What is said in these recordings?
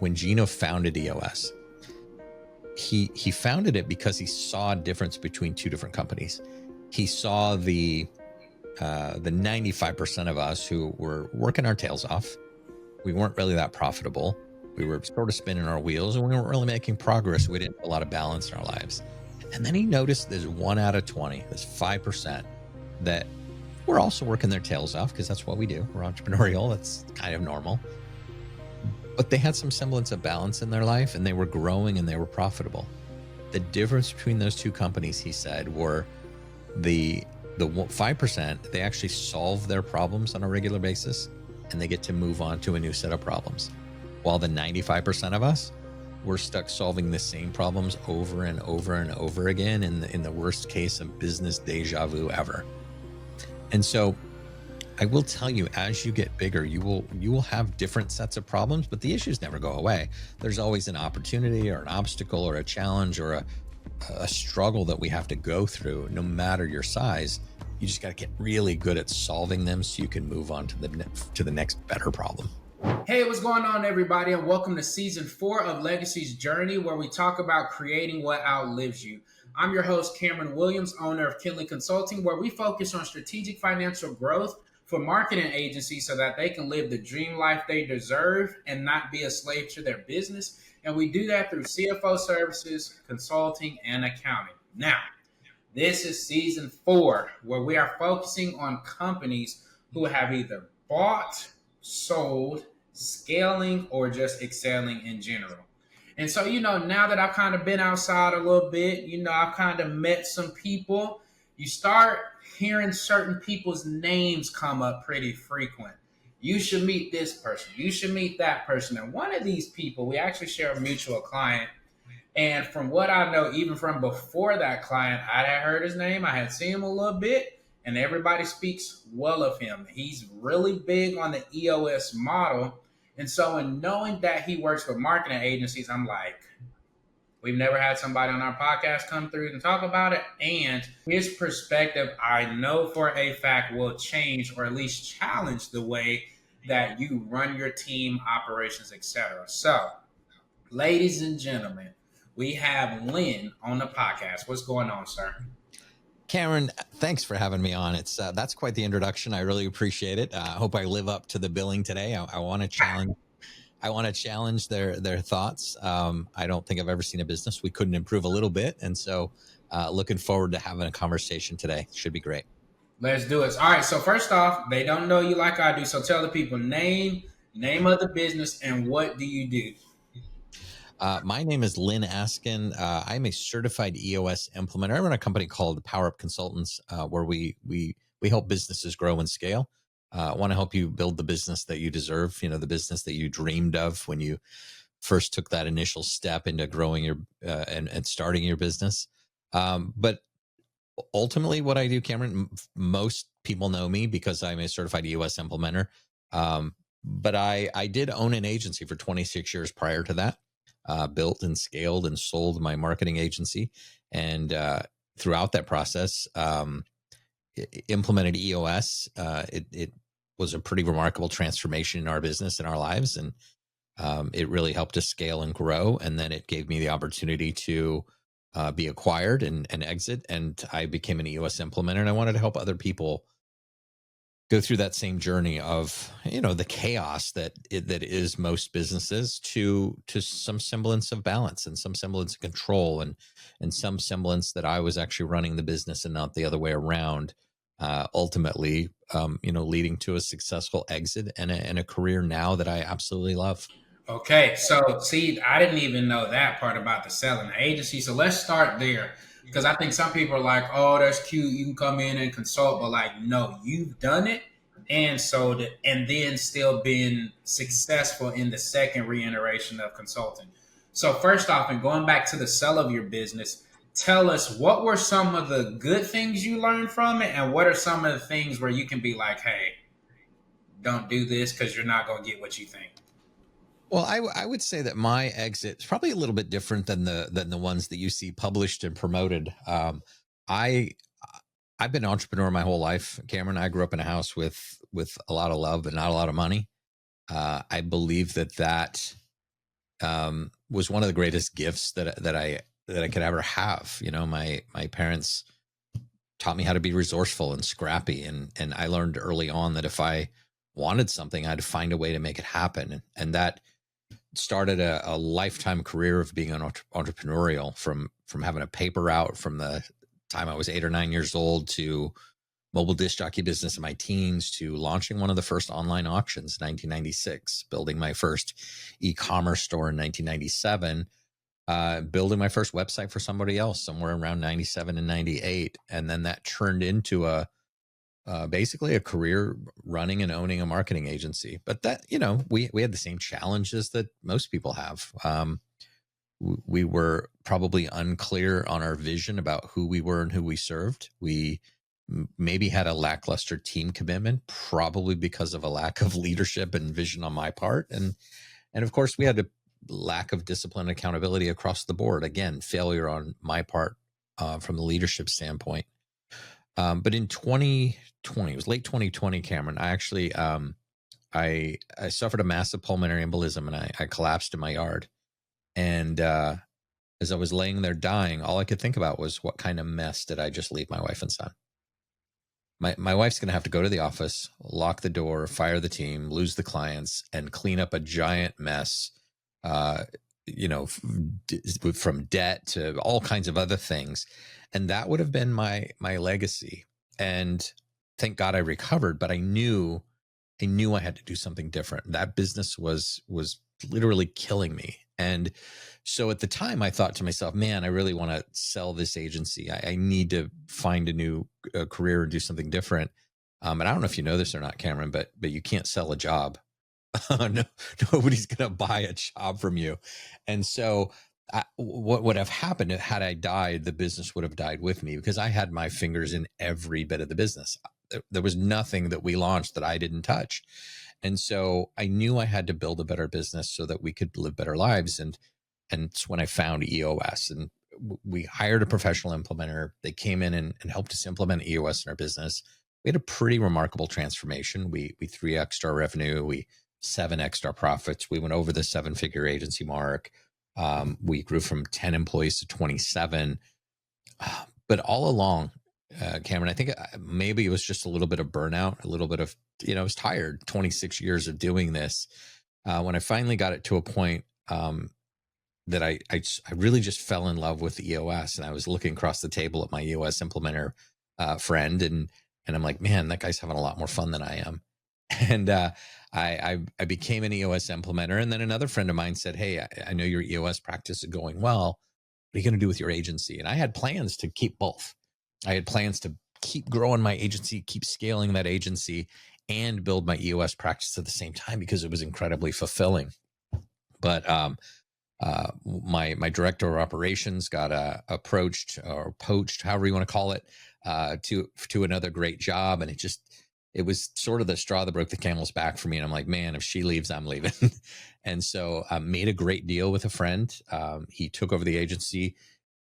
when Gino founded EOS, he founded it because he saw a difference between two different companies. He saw the 95% of us who were working our tails off. We weren't really that profitable. We were sort of spinning our wheels, and we weren't really making progress. We didn't have a lot of balance in our lives. And then he noticed there's 1 out of 20, there's 5% that were also working their tails off, because that's what we do. We're entrepreneurial. That's kind of normal. But they had some semblance of balance in their life, and they were growing and they were profitable. The difference between those two companies, he said, were the 5%, they actually solve their problems on a regular basis, and they get to move on to a new set of problems. While the 95% of us, we're stuck solving the same problems over and over and over again in the worst case of business deja vu ever. And so I will tell you, as you get bigger, you will have different sets of problems, but the issues never go away. There's always an opportunity or an obstacle or a challenge or a struggle that we have to go through, no matter your size. You just got to get really good at solving them so you can move on to the next better problem. Hey, what's going on, everybody, and welcome to Season 4 of Legacy's Journey, where we talk about creating what outlives you. I'm your host, Cameron Williams, owner of Kinley Consulting, where we focus on strategic financial growth for marketing agencies so that they can live the dream life they deserve and not be a slave to their business. And we do that through CFO services, consulting, and accounting. Now, this is Season 4, where we are focusing on companies who have either bought, sold, scaling, or just excelling in general. And so, now that I've kind of been outside a little bit, I've kind of met some people, you start hearing certain people's names come up pretty frequent. You should meet this person. You should meet that person. And one of these people, we actually share a mutual client. And from what I know, even from before that client, I had heard his name. I had seen him a little bit, and everybody speaks well of him. He's really big on the EOS model. And so in knowing that he works with marketing agencies, I'm like, we've never had somebody on our podcast come through and talk about it. And his perspective, I know for a fact, will change or at least challenge the way that you run your team, operations, etc. So, ladies and gentlemen, we have Lyn on the podcast. What's going on, sir? Cameron, thanks for having me on. It's that's quite the introduction. I really appreciate it. I hope I live up to the billing today. I want to challenge. I want to challenge their thoughts. I don't think I've ever seen a business we couldn't improve a little bit, and so looking forward to having a conversation today. Should be great. Let's do it. All right. So first off, they don't know you like I do. So tell the people name of the business, and what do you do? My name is Lyn Askin. I'm a certified EOS implementer. I run a company called Power Up Consultants, where we help businesses grow and scale. I want to help you build the business that you deserve. The business that you dreamed of when you first took that initial step into growing your and starting your business. But ultimately, what I do, Cameron, most people know me because I'm a certified EOS implementer. But I did own an agency for 26 years prior to that. Built and scaled and sold my marketing agency. And throughout that process, implemented EOS. It was a pretty remarkable transformation in our business and our lives. And it really helped us scale and grow. And then it gave me the opportunity to be acquired and exit. And I became an EOS implementer. And I wanted to help other people go through that same journey of, the chaos that is most businesses to some semblance of balance and some semblance of control and some semblance that I was actually running the business and not the other way around. Ultimately, leading to a successful exit and a career now that I absolutely love. Okay. So see, I didn't even know that part about the selling the agency. So let's start there. Because I think some people are like, oh, that's cute. You can come in and consult. But no, you've done it and sold it and then still been successful in the second reiteration of consulting. So first off, and going back to the sell of your business, tell us what were some of the good things you learned from it? And what are some of the things where you can be like, hey, don't do this because you're not going to get what you think? Well, I would say that my exit is probably a little bit different than the ones that you see published and promoted. I've been an entrepreneur my whole life, Cameron. I grew up in a house with a lot of love but not a lot of money. I believe that was one of the greatest gifts that I could ever have. My parents taught me how to be resourceful and scrappy, and I learned early on that if I wanted something, I had to find a way to make it happen, and that started a lifetime career of being an entrepreneurial, from having a paper route from the time I was 8 or 9 years old, to mobile disc jockey business in my teens, to launching one of the first online auctions in 1996, building my first e-commerce store in 1997, building my first website for somebody else somewhere around 97 and 98. And then that turned into basically a career running and owning a marketing agency. But that, we had the same challenges that most people have. We were probably unclear on our vision about who we were and who we served. We maybe had a lackluster team commitment, probably because of a lack of leadership and vision on my part. And of course, we had a lack of discipline and accountability across the board. Again, failure on my part from the leadership standpoint. But in 2020, it was late 2020, Cameron, I actually, I suffered a massive pulmonary embolism, and I collapsed in my yard. And as I was laying there dying, all I could think about was, what kind of mess did I just leave my wife and son? My wife's going to have to go to the office, lock the door, fire the team, lose the clients, and clean up a giant mess, uh, from debt to all kinds of other things. And that would have been my legacy. And thank God I recovered, but I knew I had to do something different. That business was literally killing me. And so at the time, I thought to myself, man, I really want to sell this agency. I need to find a new career and do something different. And I don't know if you know this or not, Cameron, but you can't sell a job. No, nobody's going to buy a job from you. And so what would have happened had I died, the business would have died with me, because I had my fingers in every bit of the business. There was nothing that we launched that I didn't touch. And so I knew I had to build a better business so that we could live better lives. And it's when I found EOS, and we hired a professional implementer. They came in and helped us implement EOS in our business. We had a pretty remarkable transformation. We 3x'd our revenue. We 7x'd our profits. We went over the 7-figure agency mark. We grew from 10 employees to 27. But all along, Cameron, I think maybe it was just a little bit of burnout, a little bit of, I was tired, 26 years of doing this. When I finally got it to a point that I really just fell in love with EOS, and I was looking across the table at my EOS implementer friend, and I'm like, man, that guy's having a lot more fun than I am. And I became an EOS implementer. And then another friend of mine said, hey, I know your EOS practice is going well. What are you going to do with your agency? And I had plans to keep both. I had plans to keep growing my agency, keep scaling that agency, and build my EOS practice at the same time, because it was incredibly fulfilling. But my director of operations got approached or poached, however you want to call it, to another great job, and it was sort of the straw that broke the camel's back for me. And I'm like, man, if she leaves, I'm leaving. And so I made a great deal with a friend. He took over the agency,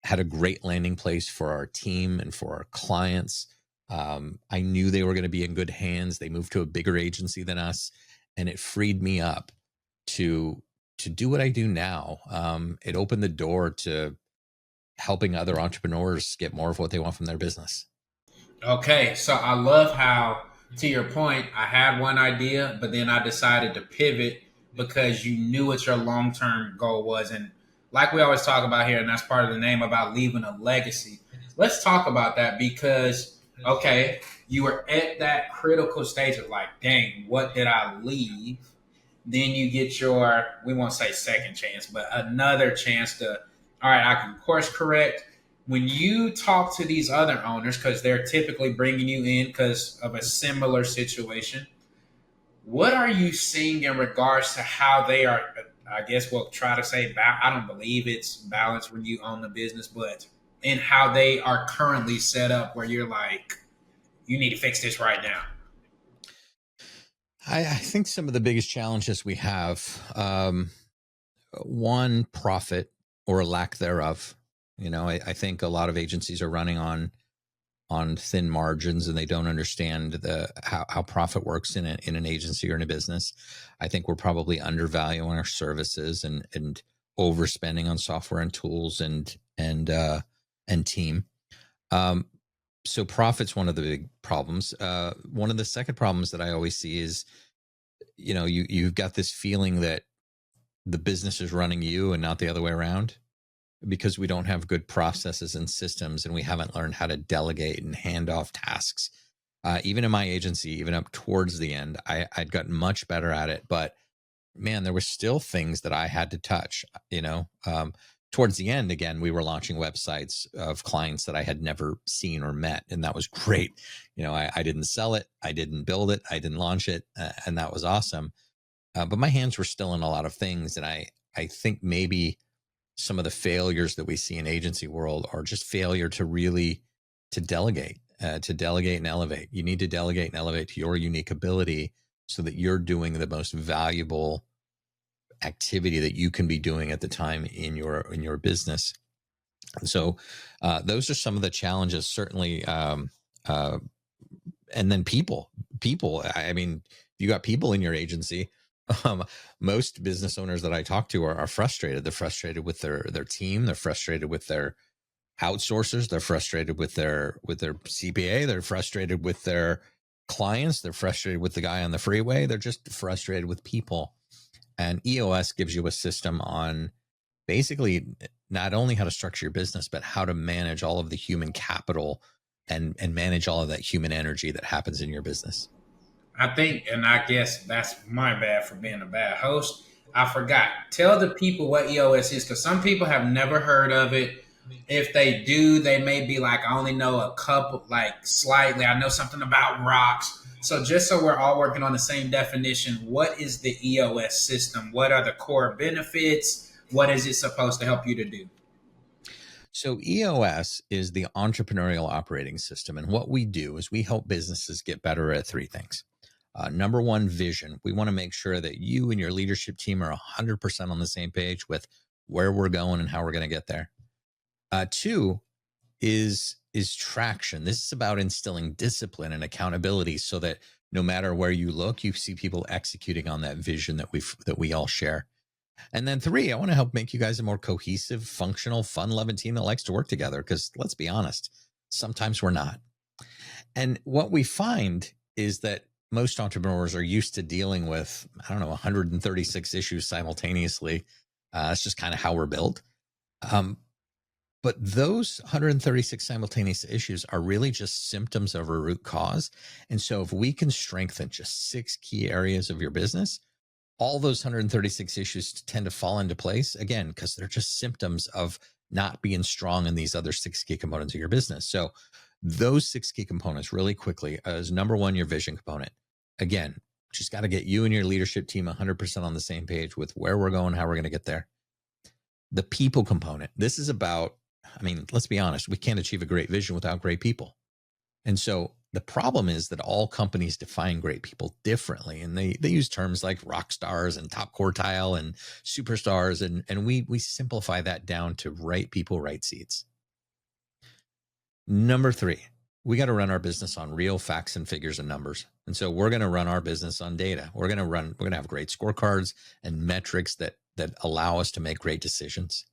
had a great landing place for our team and for our clients. I knew they were going to be in good hands. They moved to a bigger agency than us, and it freed me up to do what I do now. It opened the door to helping other entrepreneurs get more of what they want from their business. Okay, so I love how, to your point, I had one idea, but then I decided to pivot because you knew what your long term goal was. And like we always talk about here, and that's part of the name, about leaving a legacy. Let's talk about that because, okay, you were at that critical stage of like, dang, what did I leave? Then you get your, we won't say second chance, but another chance to, all right, I can course correct. When you talk to these other owners, because they're typically bringing you in because of a similar situation, what are you seeing in regards to how they are? I guess we'll try to say, I don't believe it's balanced when you own the business, but in how they are currently set up, where you're like, you need to fix this right now. I think some of the biggest challenges we have, one, profit or lack thereof. I think a lot of agencies are running on on thin margins, and they don't understand how profit works in an agency or in a business. I think we're probably undervaluing our services and overspending on software and tools and team. Um, so profit's one of the big problems. One of the second problems that I always see is, you've got this feeling that the business is running you and not the other way around, because we don't have good processes and systems, and we haven't learned how to delegate and hand off tasks. Even in my agency, even up towards the end, I'd gotten much better at it, but man, there were still things that I had to touch. Towards the end, again, we were launching websites of clients that I had never seen or met, and that was great. I didn't sell it, I didn't build it, I didn't launch it, and that was awesome. But my hands were still in a lot of things, and I think maybe some of the failures that we see in agency world are just failure to delegate, to delegate and elevate. You need to delegate and elevate to your unique ability so that you're doing the most valuable activity that you can be doing at the time in your business. And so those are some of the challenges, certainly. And then people, I mean, you got people in your agency. um, Most business owners that I talk to are frustrated. They're frustrated with their team. They're frustrated with their outsourcers. They're frustrated with their CPA. They're frustrated with their clients. They're frustrated with the guy on the freeway. They're just frustrated with people. And EOS gives you a system on basically not only how to structure your business, but how to manage all of the human capital and manage all of that human energy that happens in your business. I think, and I guess that's my bad for being a bad host. I forgot. Tell the people what EOS is, because some people have never heard of it. If they do, they may be like, I only know a couple, like slightly. I know something about rocks. So just so we're all working on the same definition, what is the EOS system? What are the core benefits? What is it supposed to help you to do? So EOS is the entrepreneurial operating system. And what we do is we help businesses get better at three things. Number one, vision. We want to make sure that you and your leadership team are 100% on the same page with where we're going and how we're going to get there. Two is traction. This is about instilling discipline and accountability so that no matter where you look, you see people executing on that vision that we all share. And then three, I want to help make you guys a more cohesive, functional, fun-loving team that likes to work together. Because let's be honest, sometimes we're not. And what we find is that most entrepreneurs are used to dealing with, 136 issues simultaneously. That's just kind of how we're built. Um, but those 136 simultaneous issues are really just symptoms of a root cause. And so if we can strengthen just 6 key areas of your business, all those 136 issues tend to fall into place, again, because they're just symptoms of not being strong in these other 6 key components of your business. So those 6 key components, really quickly, is number one, your vision component. Again, just got to get you and your leadership team 100% on the same page with where we're going, how we're going to get there. The people component. This is about, let's be honest, we can't achieve a great vision without great people. And so the problem is that all companies define great people differently. And they use terms like rock stars and top quartile and superstars. And we simplify that down to right people, right seats. Number three, we got to run our business on real facts and figures and numbers. And so we're going to run our business on data. We're going to have great scorecards and metrics that allow us to make great decisions.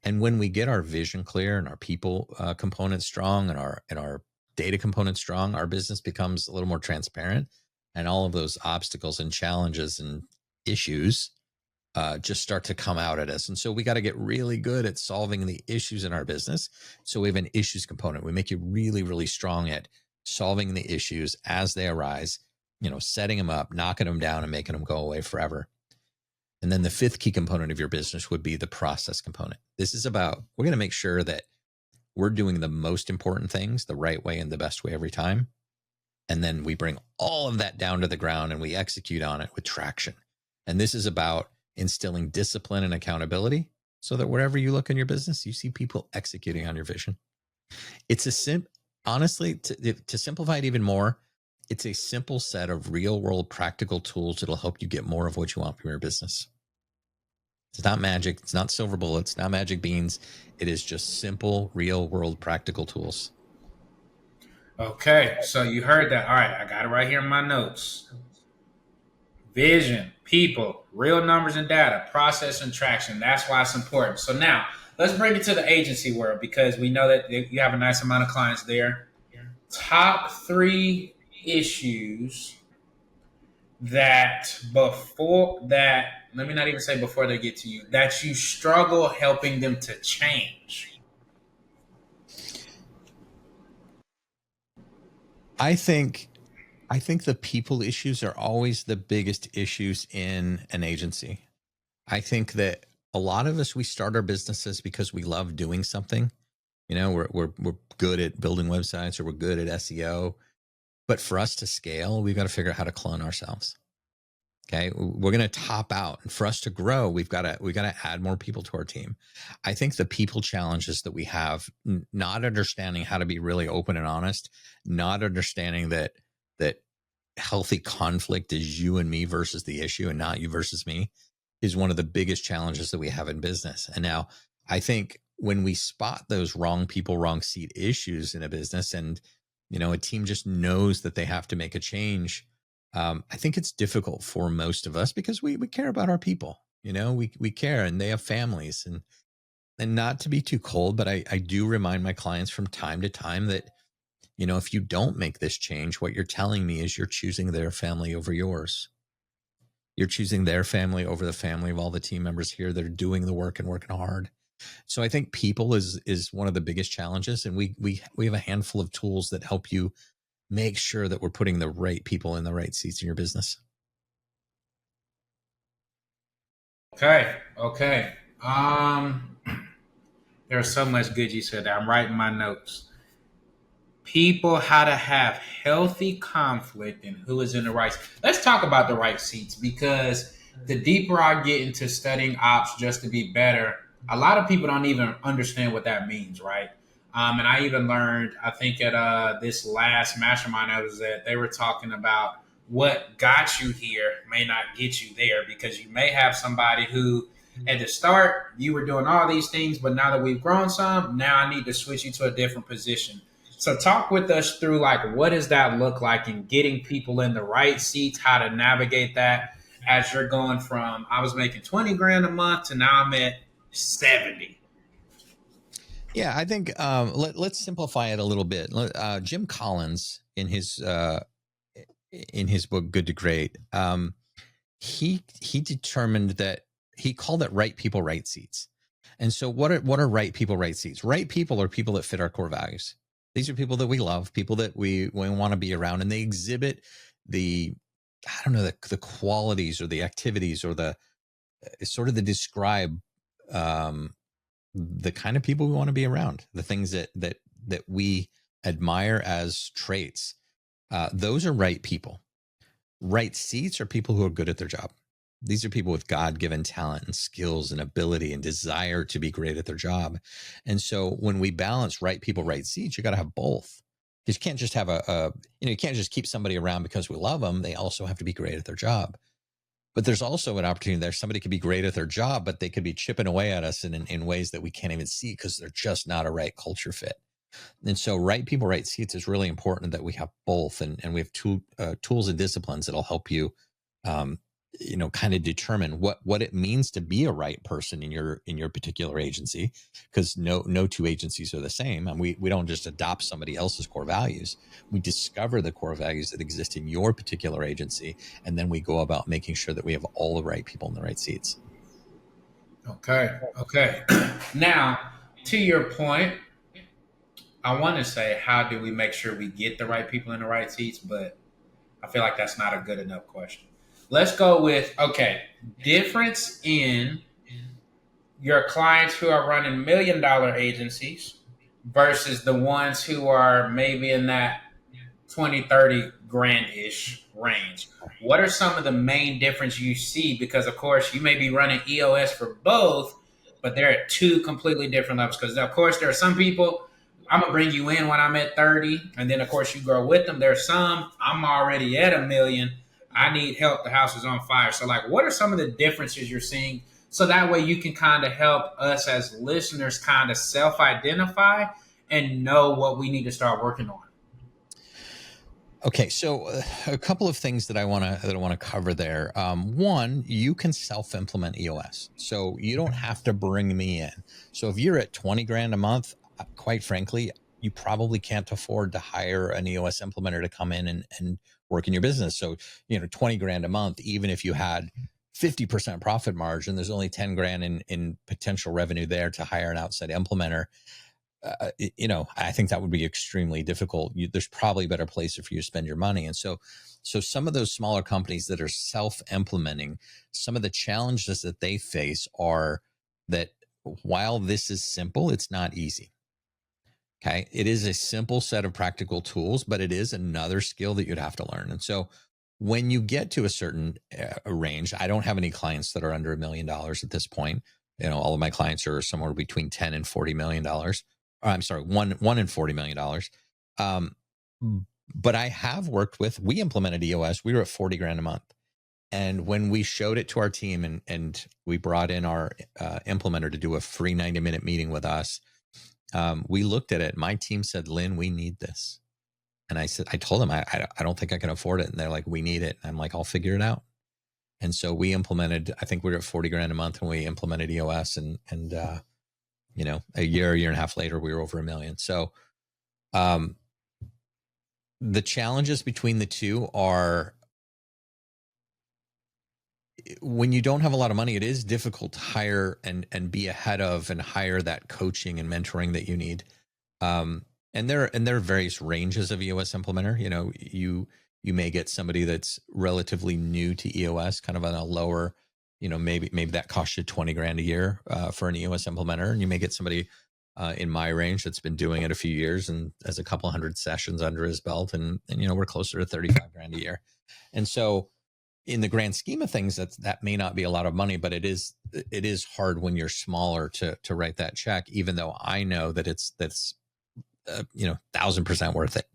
And when we get our vision clear and our people component strong and our data component strong, our business becomes a little more transparent, and all of those obstacles and challenges and issues just start to come out at us. And so we got to get really good at solving the issues in our business. So we have an issues component. We make you really, really strong at solving the issues as they arise, setting them up, knocking them down, and making them go away forever. And then the fifth key component of your business would be the process component. This is about, we're going to make sure that we're doing the most important things the right way and the best way every time. And then we bring all of that down to the ground and we execute on it with traction. And this is about instilling discipline and accountability so that wherever you look in your business, you see people executing on your vision. It's honestly, to simplify it even more, it's a simple set of real world practical tools that'll help you get more of what you want from your business. It's not magic. It's not silver bullets, not magic beans. It is just simple, real world practical tools. Okay, so you heard that. All right, I got it right here in my notes. Vision, people, real numbers and data, process and traction. That's why it's important. So now let's bring it to the agency world because we know that you have a nice amount of clients there. Top three issues that before that, let me not even say before they get to you, that you struggle helping them to change. I think I think the people issues are always the biggest issues in an agency. I think that a lot of us we start our businesses because we love doing something. You know, we're good at building websites or we're good at SEO. But for us to scale, we've got to figure out how to clone ourselves. Okay, we're going to top out, and for us to grow, we got to add more people to our team. I think the people challenges that we have, not understanding how to be really open and honest, not understanding that healthy conflict is you and me versus the issue, and not you versus me, is one of the biggest challenges that we have in business. And now, I think when we spot those wrong people, wrong seat issues in a business, and a team just knows that they have to make a change, I think it's difficult for most of us because we care about our people. We care, and they have families, and not to be too cold, but I do remind my clients from time to time that if you don't make this change, what you're telling me is you're choosing their family over yours. You're choosing their family over the family of all the team members here that are doing the work and working hard. So I think people is one of the biggest challenges, and we have a handful of tools that help you make sure that we're putting the right people in the right seats in your business. Okay, okay. There's so much good you said there. I'm writing my notes. People how to have healthy conflict and who is in the right. Let's talk about the right seats because the deeper I get into studying ops just to be better, a lot of people don't even understand what that means, right? And I even learned, I think at this last mastermind I was at, they were talking about what got you here may not get you there because you may have somebody who at the start you were doing all these things, but now that we've grown some, now I need to switch you to a different position. So talk with us through like what does that look like in getting people in the right seats, how to navigate that as you're going from I was making 20 grand a month to now I'm at 70. Yeah, I think let's simplify it a little bit. Jim Collins in his book Good to Great, he determined that he called it right people, right seats. And so what are right people, right seats? Right people are people that fit our core values. These are people that we love, people that we want to be around, and they exhibit the I don't know the qualities or the activities or the sort of the describe um, the kind of people we want to be around, the things that we admire as traits. Those are right people. Right seats are people who are good at their job. These are people with God-given talent and skills and ability and desire to be great at their job. And so when we balance right people, right seats, you got to have both. You can't just have you can't just keep somebody around because we love them. They also have to be great at their job. But there's also an opportunity there. Somebody could be great at their job, but they could be chipping away at us in ways that we can't even see because they're just not a right culture fit. And so right people, right seats is really important that we have both. And we have tools and disciplines that'll help you, um, kind of determine what it means to be a right person in your particular agency, because no two agencies are the same. And we don't just adopt somebody else's core values. We discover the core values that exist in your particular agency, and then we go about making sure that we have all the right people in the right seats. Okay, okay. Now, to your point, I want to say how do we make sure we get the right people in the right seats, but I feel like that's not a good enough question. Let's go with okay, difference in your clients who are running $1 million agencies versus the ones who are maybe in that 20, 30 grand ish range. What are some of the main difference you see? Because of course you may be running EOS for both, but they're at two completely different levels. Because of course there are some people I'm gonna bring you in when I'm at 30, and then of course you grow with them. There's some I'm already at 1 million. I need help. The house is on fire. So like, what are some of the differences you're seeing? So that way you can kind of help us as listeners kind of self-identify and know what we need to start working on. Okay, so a couple of things that I want to cover there. One, you can self-implement EOS, so you don't have to bring me in. So if you're at 20 grand a month, quite frankly, you probably can't afford to hire an EOS implementer to come in and work in your business. So 20 grand a month, even if you had 50% profit margin, there's only 10 grand in potential revenue there to hire an outside implementer. I think that would be extremely difficult. There's probably a better place for you to spend your money. And so some of those smaller companies that are self-implementing, some of the challenges that they face are that while this is simple, it's not easy. Okay. It is a simple set of practical tools, but it is another skill that you'd have to learn. And so when you get to a certain range, I don't have any clients that are under $1 million at this point. All of my clients are somewhere between 10 and $40 million. I'm sorry, one and $40 million. But I have worked with, we implemented EOS. We were at 40 grand a month. And when we showed it to our team and we brought in our implementer to do a free 90-minute meeting with us, we looked at it. My team said, Lyn, we need this. And I told them, I don't think I can afford it. And they're like, we need it. And I'm like, I'll figure it out. And so we implemented, I think we were at 40 grand a month when we implemented EOS, and a year and a half later, we were over $1 million. So, the challenges between the two are, when you don't have a lot of money, it is difficult to hire and be ahead of and hire that coaching and mentoring that you need. And there are various ranges of EOS implementer. You may get somebody that's relatively new to EOS, kind of on a lower, maybe that costs you 20 grand a year for an EOS implementer, and you may get somebody in my range that's been doing it a few years and has a couple hundred sessions under his belt, and we're closer to 35 grand a year. And so, in the grand scheme of things, that may not be a lot of money, but it is hard when you're smaller to write that check, even though I know that that's 1,000% worth it.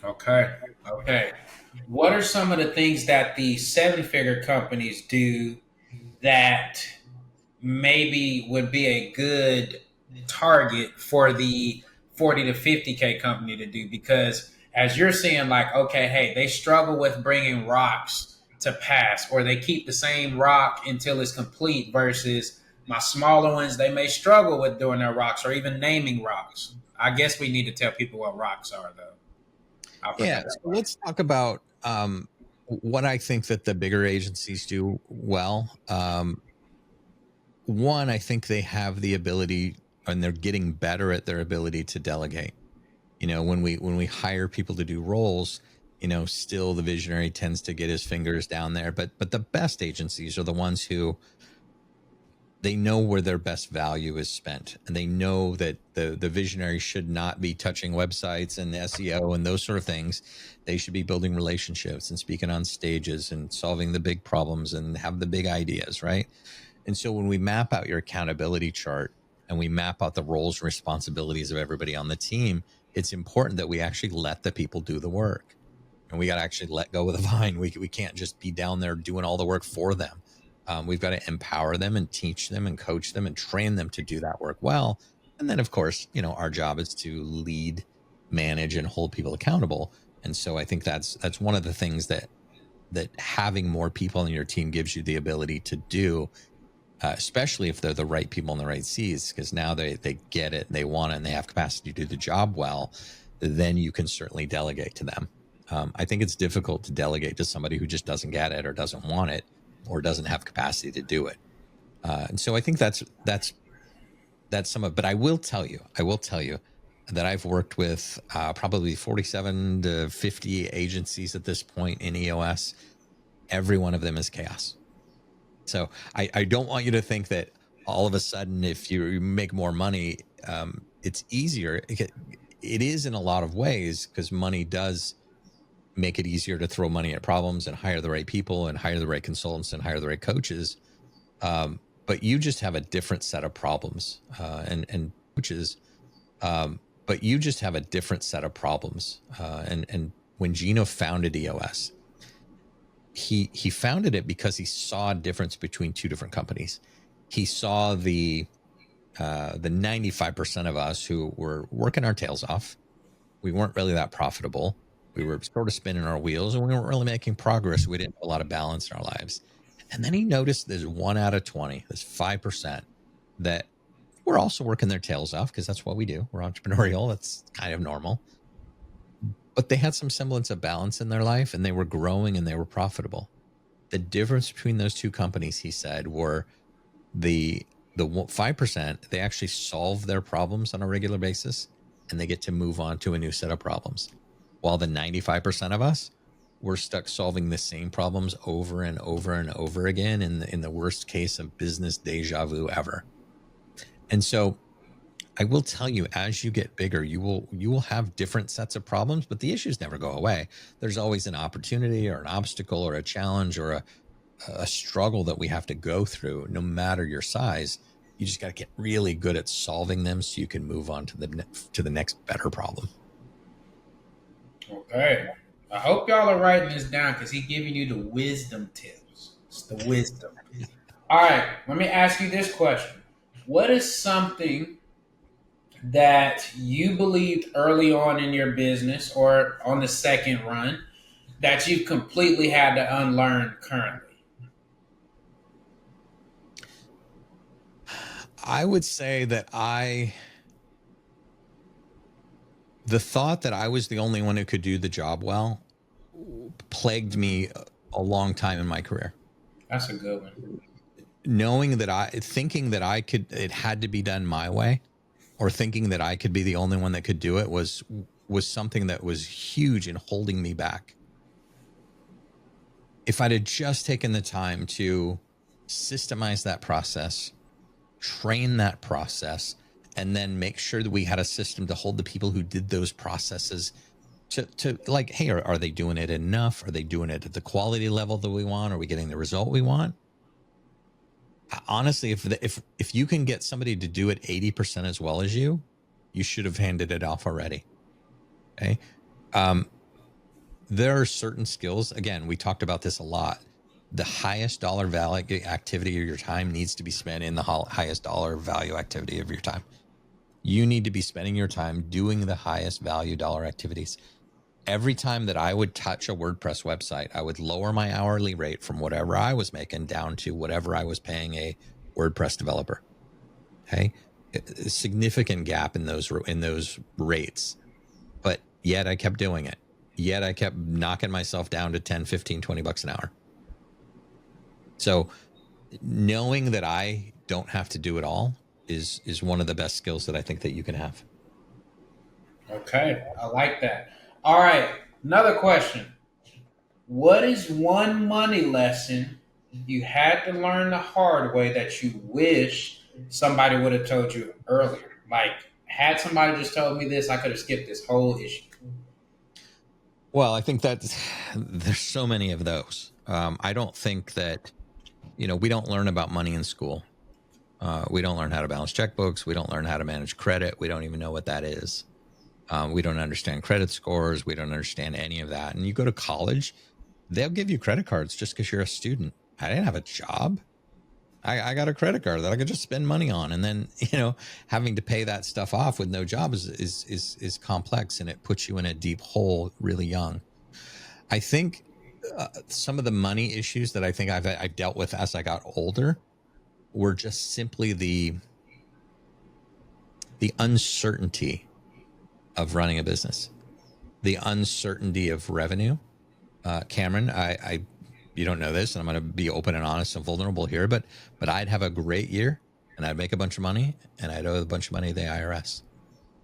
Okay. What are some of the things that the seven-figure companies do that maybe would be a good target for the 40 to 50K company to do? Because as you're seeing, like, okay, hey, they struggle with bringing rocks to pass, or they keep the same rock until it's complete, versus my smaller ones, they may struggle with doing their rocks or even naming rocks. I guess we need to tell people what rocks are, though. I Yeah. forgot So that part. let's talk about what I think that the bigger agencies do well. One, I think they have the ability, and they're getting better at their ability to delegate. When we hire people to do roles, still the visionary tends to get his fingers down there. But the best agencies are the ones who, they know where their best value is spent, and they know that the visionary should not be touching websites and SEO and those sort of things. They should be building relationships and speaking on stages and solving the big problems and have the big ideas, right? And so when we map out your accountability chart and we map out the roles and responsibilities of everybody on the team, it's important that we actually let the people do the work. And we got to actually let go of the vine. We can't just be down there doing all the work for them. We've got to empower them and teach them and coach them and train them to do that work well. And then, of course, our job is to lead, manage, and hold people accountable. And so I think that's one of the things that having more people in your team gives you the ability to do, especially if they're the right people in the right seats, because now they get it, they want it, and they have capacity to do the job well. Then you can certainly delegate to them. I think it's difficult to delegate to somebody who just doesn't get it or doesn't want it or doesn't have capacity to do it. And so I think that's some of. But I will tell you that I've worked with probably 47 to 50 agencies at this point in EOS. Every one of them is chaos. So I don't want you to think that all of a sudden, if you make more money, it's easier. It is in a lot of ways, because money does make it easier to throw money at problems and hire the right people and hire the right consultants and hire the right coaches. But you just have a different set of problems and coaches. But you just have a different set of problems. And when Gino founded EOS, he founded it because he saw a difference between two different companies. He saw the 95% of us who were working our tails off, We weren't really that profitable. We were sort of spinning our wheels and we weren't really making progress. We didn't have a lot of balance in our lives. And then he noticed there's 1 out of 20, there's 5% that were also working their tails off because that's what we do. We're entrepreneurial. That's kind of normal. But they had some semblance of balance in their life and they were growing and they were profitable. The difference between those two companies, he said, were the 5%, they actually solve their problems on a regular basis and they get to move on to a new set of problems. While the 95% of us, we're stuck solving the same problems over and over and over again in the worst case of business deja vu ever. And so I will tell you, as you get bigger, you will have different sets of problems, but the issues never go away. There's always an opportunity or an obstacle or a challenge or a struggle that we have to go through, no matter your size. You just got to get really good at solving them so you can move on to the next better problem. Okay. I hope y'all are writing this down because he's giving you the wisdom tips. It's the wisdom. All right. Let me ask you this question. What is something that you believed early on in your business or on the second run that you've completely had to unlearn currently? I would say that the thought that I was the only one who could do the job well plagued me a long time in my career. That's a good one. Knowing that thinking that it had to be done my way, or thinking that I could be the only one that could do it was something that was huge in holding me back. If I'd have just taken the time to systemize that process, train that process, and then make sure that we had a system to hold the people who did those processes to like, hey, are they doing it enough? Are they doing it at the quality level that we want? Are we getting the result we want? Honestly, if you can get somebody to do it 80% as well as you should have handed it off already. Okay. There are certain skills. Again, we talked about this a lot. The highest dollar value activity of your time needs to be spent in the highest dollar value activity of your time. You need to be spending your time doing the highest value dollar activities. Every time that I would touch a WordPress website, I would lower my hourly rate from whatever I was making down to whatever I was paying a WordPress developer. Okay. A significant gap in those rates, but yet I kept doing it. Yet I kept knocking myself down to 10, 15, 20 bucks an hour. So knowing that I don't have to do it all is one of the best skills that I think that you can have. Okay. I like that. All right. Another question. What is one money lesson you had to learn the hard way that you wish somebody would have told you earlier? Like, had somebody just told me this, I could have skipped this whole issue. Well, I think that there's so many of those. I don't think that, we don't learn about money in school. We don't learn how to balance checkbooks. We don't learn how to manage credit. We don't even know what that is. We don't understand credit scores. We don't understand any of that. And you go to college, they'll give you credit cards just because you're a student. I didn't have a job. I got a credit card that I could just spend money on. And then, having to pay that stuff off with no job is complex, and it puts you in a deep hole really young. I think some of the money issues that I think I've dealt with as I got older were just simply the uncertainty of running a business, the uncertainty of revenue. Cameron, you don't know this, and I'm going to be open and honest and vulnerable here, but I'd have a great year and I'd make a bunch of money and I'd owe a bunch of money to the IRS.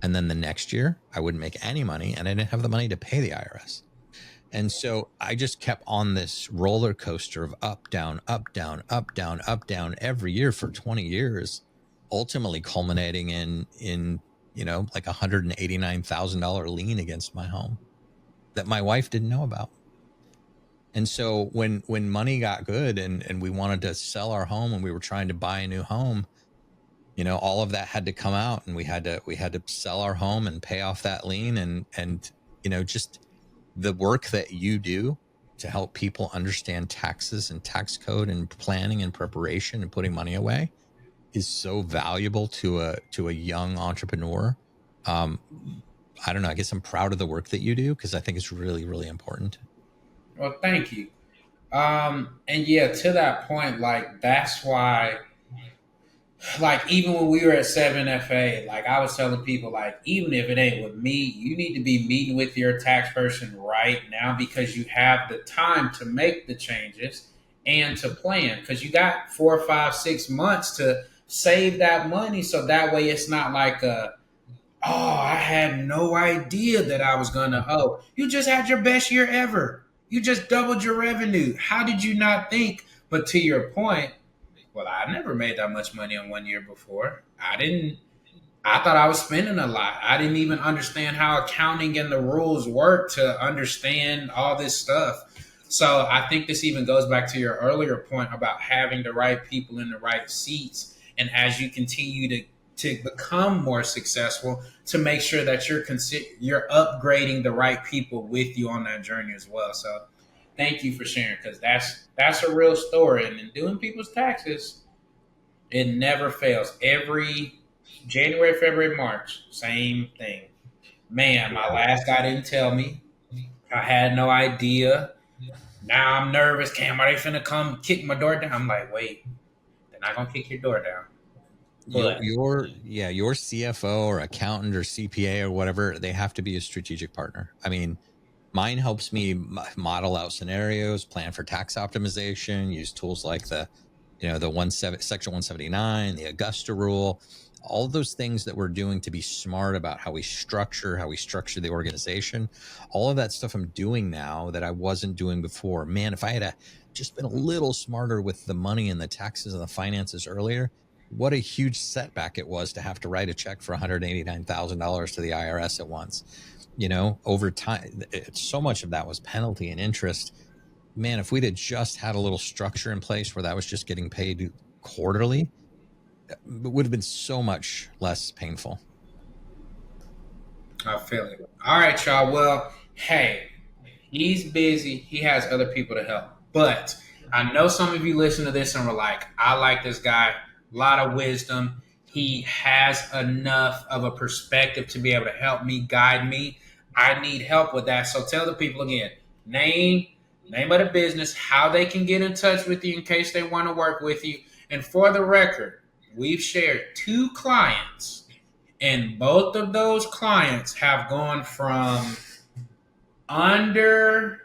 And then the next year I wouldn't make any money and I didn't have the money to pay the IRS. And so I just kept on this roller coaster of up, down, up, down, up, down, up, down every year for 20 years, ultimately culminating in like $189,000 lien against my home that my wife didn't know about. And so when money got good and we wanted to sell our home and we were trying to buy a new home, all of that had to come out, and we had to sell our home and pay off that lien, and just the work that you do to help people understand taxes and tax code and planning and preparation and putting money away is so valuable to a young entrepreneur. I don't know, I guess I'm proud of the work that you do because I think it's really, really important. Well, thank you. And yeah, to that point, like that's why, like even when we were at 7FA, like I was telling people, like even if it ain't with me, you need to be meeting with your tax person right now because you have the time to make the changes and to plan because you got 4, 5, 6 months to save that money. So that way it's not like I had no idea that I was gonna owe. You just had your best year ever. You just doubled your revenue. How did you not think? But to your point, well, I never made that much money in 1 year before. I didn't. I thought I was spending a lot. I didn't even understand how accounting and the rules work to understand all this stuff. So I think this even goes back to your earlier point about having the right people in the right seats. And as you continue to become more successful, to make sure that you're upgrading the right people with you on that journey as well. So thank you for sharing because that's a real story. And in doing people's taxes, it never fails. Every January, February, March, same thing. Man, my last guy didn't tell me. I had no idea. Now I'm nervous. Cam, are they finna come kick my door down? I'm like, wait, they're not gonna kick your door down. But Your CFO or accountant or CPA or whatever, they have to be a strategic partner. I mean, mine helps me model out scenarios, plan for tax optimization, use tools like the section 179, the Augusta rule, all of those things that we're doing to be smart about how we structure the organization. All of that stuff I'm doing now that I wasn't doing before. Man, if I had just been a little smarter with the money and the taxes and the finances earlier, what a huge setback it was to have to write a check for $189,000 to the IRS at once. Over time, so much of that was penalty and interest. Man, if we'd have just had a little structure in place where that was just getting paid quarterly, it would have been so much less painful. I feel it. All right, y'all. Well, hey, he's busy. He has other people to help. But I know some of you listen to this and were like, I like this guy, a lot of wisdom. He has enough of a perspective to be able to help me, guide me. I need help with that. So tell the people again, name of the business, how they can get in touch with you in case they want to work with you. And for the record, we've shared 2 clients and both of those clients have gone from under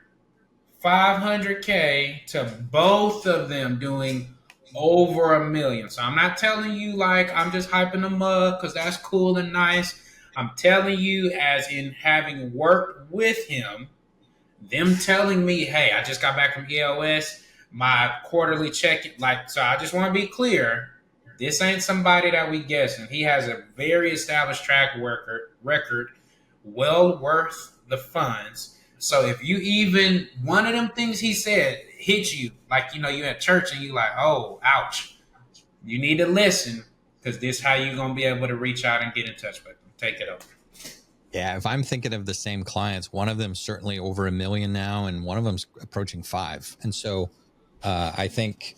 500K to both of them doing over 1 million. So I'm not telling you like I'm just hyping them up because that's cool and nice. I'm telling you, as in having worked with him, them telling me, hey, I just got back from EOS, my quarterly check, like, so I just want to be clear. This ain't somebody that we guessing. He has a very established record, well worth the funds. So if you even one of them things he said hit you, like you at church and you like, oh, ouch, you need to listen because this how you gonna be able to reach out and get in touch with them. Take it over. Yeah, if I'm thinking of the same clients, one of them's certainly over 1 million now, and one of them's approaching 5. And so I think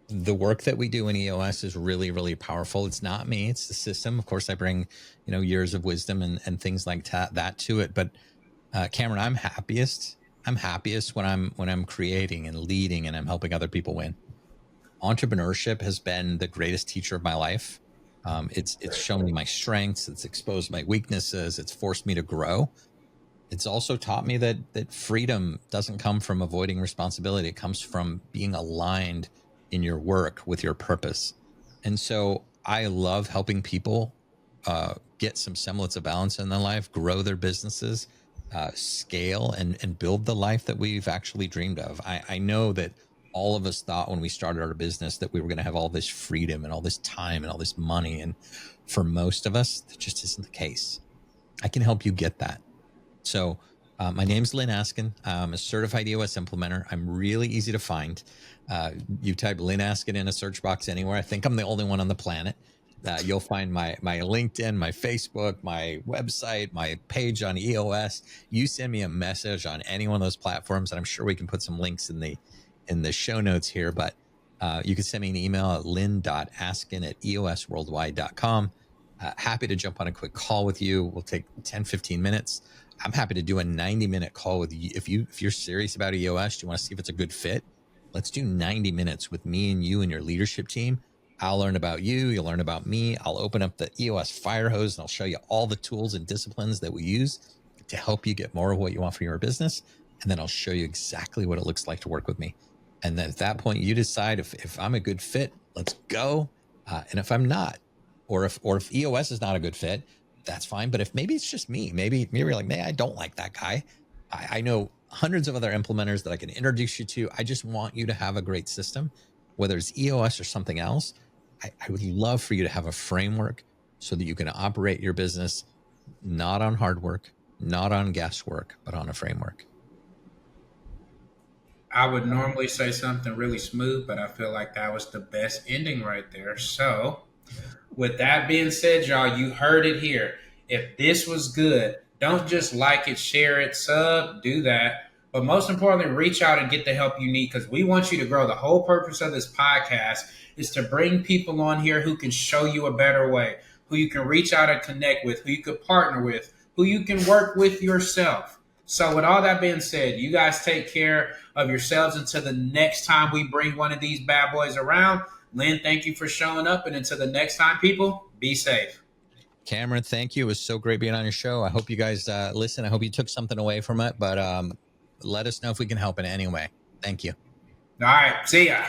the work that we do in EOS is really, really powerful. It's not me, it's the system. Of course, I bring years of wisdom and things like that to it. But Cameron, I'm happiest. I'm happiest when I'm creating and leading and I'm helping other people win. Entrepreneurship has been the greatest teacher of my life. It's shown me my strengths. It's exposed my weaknesses. It's forced me to grow. It's also taught me that freedom doesn't come from avoiding responsibility. It comes from being aligned in your work with your purpose. And so I love helping people get some semblance of balance in their life, grow their businesses, scale, and build the life that we've actually dreamed of. I know that all of us thought when we started our business that we were going to have all this freedom and all this time and all this money. And for most of us, that just isn't the case. I can help you get that. So my name's Lyn Askin. I'm a certified EOS implementer. I'm really easy to find. You type Lyn Askin in a search box anywhere. I think I'm the only one on the planet. You'll find my LinkedIn, my Facebook, my website, my page on EOS. You send me a message on any one of those platforms, and I'm sure we can put some links in the show notes here. But you can send me an email at lyn.askin@eosworldwide.com. Happy to jump on a quick call with you. We'll take 10, 15 minutes. I'm happy to do a 90-minute call with you. If you're serious about EOS, you want to see if it's a good fit, let's do 90 minutes with me and you and your leadership team. I'll learn about you. You'll learn about me. I'll open up the EOS fire hose and I'll show you all the tools and disciplines that we use to help you get more of what you want for your business. And then I'll show you exactly what it looks like to work with me. And then at that point, you decide if I'm a good fit, let's go. And if I'm not, or if EOS is not a good fit, that's fine. But if maybe it's just me, maybe you're like, man, I don't like that guy. I know hundreds of other implementers that I can introduce you to. I just want you to have a great system, whether it's EOS or something else. I would love for you to have a framework so that you can operate your business not on hard work, not on guesswork, but on a framework. I would normally say something really smooth, but I feel like that was the best ending right there. So, with that being said, y'all, you heard it here. If this was good, don't just like it, share it, sub, do that. But most importantly, reach out and get the help you need because we want you to grow. The whole purpose of this podcast is to bring people on here who can show you a better way, who you can reach out and connect with, who you could partner with, who you can work with yourself. So, with all that being said, you guys take care of yourselves until the next time we bring one of these bad boys around. Lyn, thank you for showing up. And until the next time, people, be safe. Cameron, thank you. It was so great being on your show. I hope you guys listen. I hope you took something away from it, but let us know if we can help in any way. Thank you. All right. See ya.